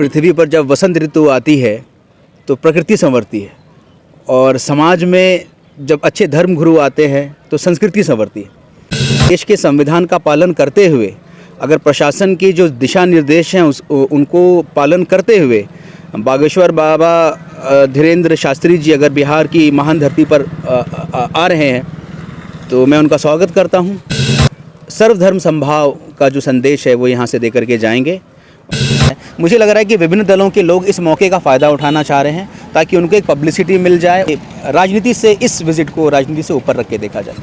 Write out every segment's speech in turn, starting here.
पृथ्वी पर जब वसंत ऋतु आती है तो प्रकृति संवरती है, और समाज में जब अच्छे धर्म गुरु आते हैं तो संस्कृति संवरती है। देश के संविधान का पालन करते हुए अगर प्रशासन की जो दिशा निर्देश हैं उनको पालन करते हुए बागेश्वर बाबा धीरेन्द्र शास्त्री जी अगर बिहार की महान धरती पर आ रहे हैं तो मैं उनका स्वागत करता हूं। सर्वधर्म समभाव का जो संदेश है वो यहां से देकर के जाएंगे। मुझे लग रहा है कि विभिन्न दलों के लोग इस मौके का फ़ायदा उठाना चाह रहे हैं ताकि उनको एक पब्लिसिटी मिल जाए। राजनीति से इस विजिट को राजनीति से ऊपर रख के देखा जाए।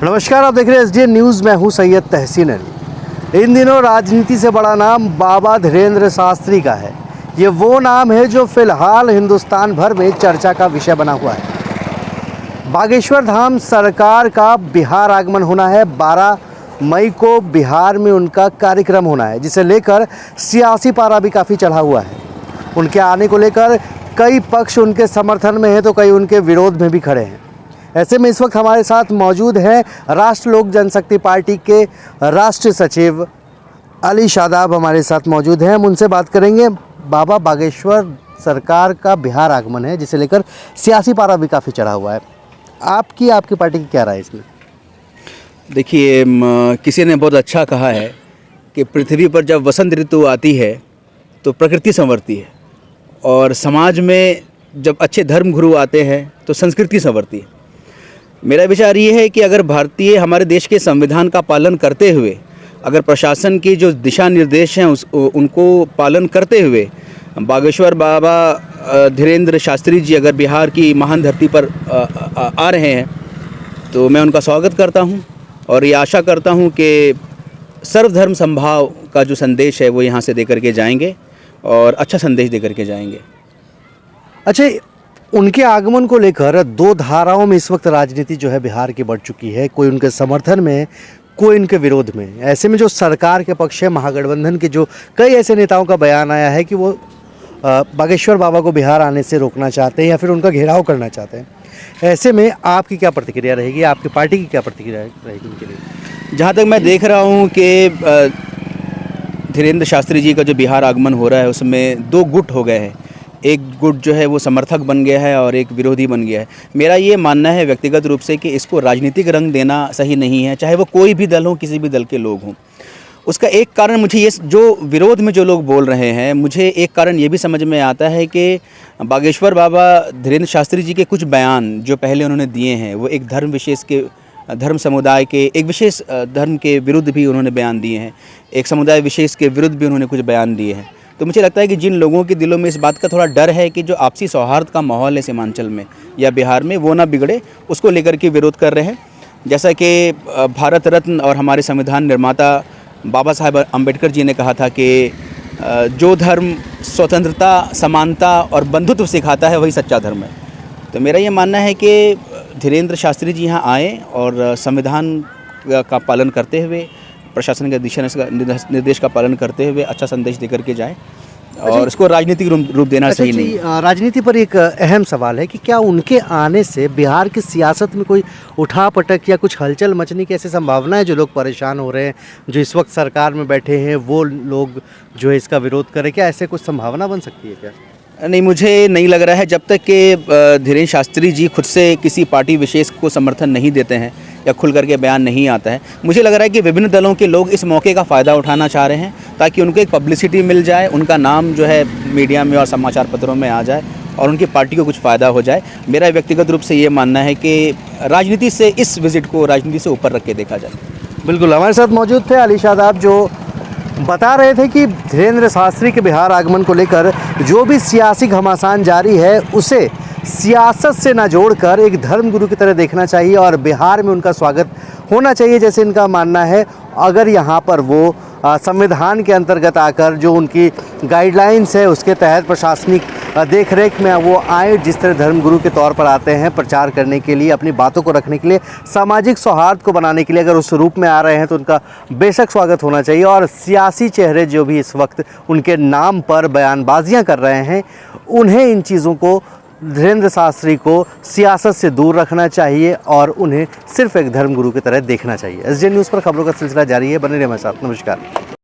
नमस्कार, आप देख रहे हैं एसडीएन न्यूज़। मैं हूं सैयद तहसीन अली। इन दिनों राजनीति से बड़ा नाम बाबा धीरेन्द्र शास्त्री का है। ये वो नाम है जो फिलहाल हिंदुस्तान भर में चर्चा का विषय बना हुआ है। बागेश्वर धाम सरकार का बिहार आगमन होना है। 12 मई को बिहार में उनका कार्यक्रम होना है, जिसे लेकर सियासी पारा भी काफ़ी चढ़ा हुआ है। उनके आने को लेकर कई पक्ष उनके समर्थन में है तो कई उनके विरोध में भी खड़े हैं। ऐसे में इस वक्त हमारे साथ मौजूद हैं राष्ट्र लोक जनशक्ति पार्टी के राष्ट्रीय सचिव अली शादाब हमारे साथ मौजूद हैं। हम उनसे बात करेंगे। बाबा बागेश्वर सरकार का बिहार आगमन है, जिसे लेकर सियासी पारा भी काफ़ी चढ़ा हुआ है। आपकी पार्टी की क्या राय है इसमें? देखिए, किसी ने बहुत अच्छा कहा है कि पृथ्वी पर जब वसंत ऋतु आती है तो प्रकृति संवरती है, और समाज में जब अच्छे धर्म गुरु आते हैं तो संस्कृति संवरती है। मेरा विचार ये है कि अगर भारतीय हमारे देश के संविधान का पालन करते हुए अगर प्रशासन की जो दिशा निर्देश हैं उनको पालन करते हुए बागेश्वर बाबा धीरेन्द्र शास्त्री जी अगर बिहार की महान धरती पर आ रहे हैं तो मैं उनका स्वागत करता हूं, और ये आशा करता हूं कि सर्वधर्म समभाव का जो संदेश है वो यहाँ से देकर के जाएंगे और अच्छा संदेश देकर के जाएंगे। अच्छा, उनके आगमन को लेकर दो धाराओं में इस वक्त राजनीति जो है बिहार की बढ़ चुकी है। कोई उनके समर्थन में, कोई उनके विरोध में। ऐसे में जो सरकार के पक्ष है, महागठबंधन के जो कई ऐसे नेताओं का बयान आया है कि वो बागेश्वर बाबा को बिहार आने से रोकना चाहते हैं या फिर उनका घेराव करना चाहते हैं। ऐसे में आपकी क्या प्रतिक्रिया रहेगी, आपकी पार्टी की क्या प्रतिक्रिया रहेगी उनके लिए? जहाँ तक मैं देख रहा हूँ कि धीरेन्द्र शास्त्री जी का जो बिहार आगमन हो रहा है उसमें दो गुट हो गए हैं। एक गुट जो है वो समर्थक बन गया है और एक विरोधी बन गया है। मेरा ये मानना है व्यक्तिगत रूप से कि इसको राजनीतिक रंग देना सही नहीं है, चाहे वो कोई भी दल हो, किसी भी दल के लोग हों। उसका एक कारण मुझे ये, जो विरोध में जो लोग बोल रहे हैं, मुझे एक कारण ये भी समझ में आता है कि बागेश्वर बाबा धीरेन्द्र शास्त्री जी के कुछ बयान जो पहले उन्होंने दिए हैं वो एक धर्म समुदाय के एक विशेष धर्म के विरुद्ध भी उन्होंने बयान दिए हैं, एक समुदाय विशेष के विरुद्ध भी उन्होंने कुछ बयान दिए हैं। तो मुझे लगता है कि जिन लोगों के दिलों में इस बात का थोड़ा डर है कि जो आपसी सौहार्द का माहौल है सीमांचल में या बिहार में वो ना बिगड़े, उसको लेकर के विरोध कर रहे हैं। जैसा कि भारत रत्न और हमारे संविधान निर्माता बाबा साहेब अम्बेडकर जी ने कहा था कि जो धर्म स्वतंत्रता, समानता और बंधुत्व सिखाता है वही सच्चा धर्म है। तो मेरा ये मानना है कि धीरेन्द्र शास्त्री जी यहाँ आए और संविधान का पालन करते हुए, प्रशासन के दिशा निर्देश का पालन करते हुए अच्छा संदेश देकर के जाएं, और इसको राजनीतिक रूप देना सही नहीं। राजनीति पर एक अहम सवाल है कि क्या उनके आने से बिहार की सियासत में कोई उठापटक या कुछ हलचल मचने की ऐसी संभावना है? जो लोग परेशान हो रहे हैं, जो इस वक्त सरकार में बैठे हैं, वो लोग जो है इसका विरोध करें, क्या ऐसे कुछ संभावना बन सकती है क्या? नहीं, मुझे नहीं लग रहा है। जब तक कि धीरेन्द्र शास्त्री जी खुद से किसी पार्टी विशेष को समर्थन नहीं देते हैं या खुल करके बयान नहीं आता है, मुझे लग रहा है कि विभिन्न दलों के लोग इस मौके का फ़ायदा उठाना चाह रहे हैं ताकि उनको एक पब्लिसिटी मिल जाए, उनका नाम जो है मीडिया में और समाचार पत्रों में आ जाए और उनकी पार्टी को कुछ फ़ायदा हो जाए। मेरा व्यक्तिगत रूप से ये मानना है कि राजनीति से इस विजिट को राजनीति से ऊपर रख के देखा जाए। बिल्कुल, हमारे साथ मौजूद थे अली शादाब, जो बता रहे थे कि धीरेन्द्र शास्त्री के बिहार आगमन को लेकर जो भी सियासी घमासान जारी है उसे सियासत से ना जोड़कर एक धर्मगुरु की तरह देखना चाहिए और बिहार में उनका स्वागत होना चाहिए, जैसे इनका मानना है। अगर यहाँ पर वो संविधान के अंतर्गत आकर जो उनकी गाइडलाइंस है उसके तहत प्रशासनिक देखरेख में वो आए, जिस तरह धर्मगुरु के तौर पर आते हैं प्रचार करने के लिए, अपनी बातों को रखने के लिए, सामाजिक सौहार्द को बनाने के लिए, अगर उस रूप में आ रहे हैं तो उनका बेशक स्वागत होना चाहिए। और सियासी चेहरे जो भी इस वक्त उनके नाम पर बयानबाजियां कर रहे हैं, उन्हें इन चीज़ों को, धीरेन्द्र शास्त्री को सियासत से दूर रखना चाहिए और उन्हें सिर्फ एक धर्मगुरु की तरह देखना चाहिए। एसडीएन न्यूज़ पर खबरों का सिलसिला जारी है, बने रहिए हमारे साथ। नमस्कार।